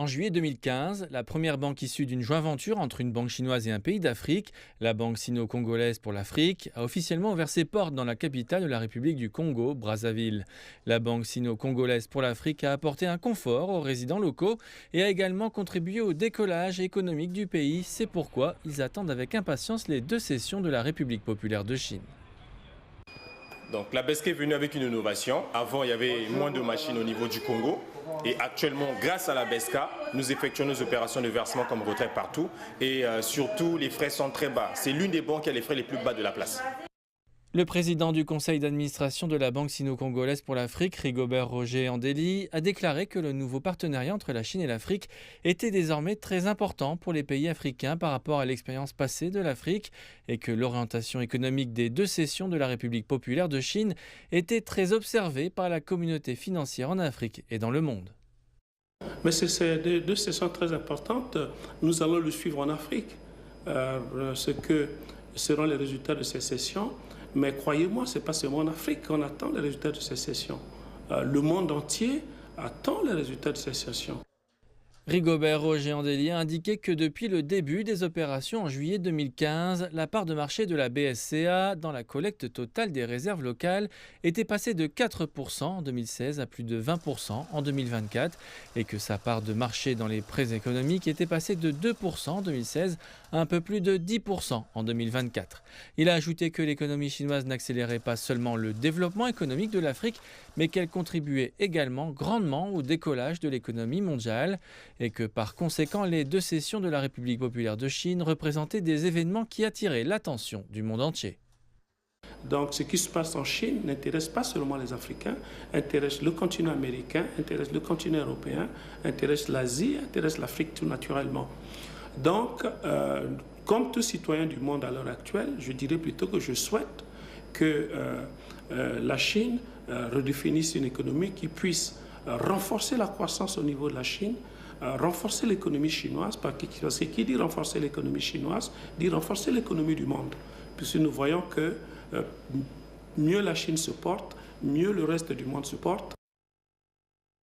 En juillet 2015, la première banque issue d'une joint venture entre une banque chinoise et un pays d'Afrique, la Banque sino-congolaise pour l'Afrique, a officiellement ouvert ses portes dans la capitale de la République du Congo, Brazzaville. La Banque sino-congolaise pour l'Afrique a apporté un confort aux résidents locaux et a également contribué au décollage économique du pays. C'est pourquoi ils attendent avec impatience les deux sessions de la République populaire de Chine. Donc la BESC est venue avec une innovation. Avant, il y avait moins de machines au niveau du Congo. Et actuellement, grâce à la BESCA, nous effectuons nos opérations de versement comme retrait partout. Et surtout, les frais sont très bas. C'est l'une des banques qui a les frais les plus bas de la place. Le président du conseil d'administration de la Banque sino-congolaise pour l'Afrique, Rigobert Roger Andeli, a déclaré que le nouveau partenariat entre la Chine et l'Afrique était désormais très important pour les pays africains par rapport à l'expérience passée de l'Afrique et que l'orientation économique des deux sessions de la République populaire de Chine était très observée par la communauté financière en Afrique et dans le monde. Mais c'est deux sessions très importantes. Nous allons le suivre en Afrique. Ce que seront les résultats de ces sessions. Mais croyez-moi, ce n'est pas seulement en Afrique qu'on attend les résultats de ces sessions. Le monde entier attend les résultats de ces sessions. Rigobert Roger Andeli a indiqué que depuis le début des opérations en juillet 2015, la part de marché de la BSCA dans la collecte totale des réserves locales était passée de 4% en 2016 à plus de 20% en 2024 et que sa part de marché dans les prêts économiques était passée de 2% en 2016 à un peu plus de 10% en 2024. Il a ajouté que l'économie chinoise n'accélérait pas seulement le développement économique de l'Afrique, mais qu'elle contribuait également grandement au décollage de l'économie mondiale et que par conséquent les deux sessions de la République populaire de Chine représentaient des événements qui attiraient l'attention du monde entier. Donc ce qui se passe en Chine n'intéresse pas seulement les Africains, intéresse le continent américain, intéresse le continent européen, intéresse l'Asie, intéresse l'Afrique tout naturellement. Donc, comme tout citoyen du monde à l'heure actuelle, je dirais plutôt que je souhaite que la Chine redéfinisse une économie qui puisse renforcer la croissance au niveau de la Chine, renforcer l'économie chinoise, parce que qui dit renforcer l'économie chinoise, dit renforcer l'économie du monde. Puisque nous voyons que mieux la Chine se porte, mieux le reste du monde se porte.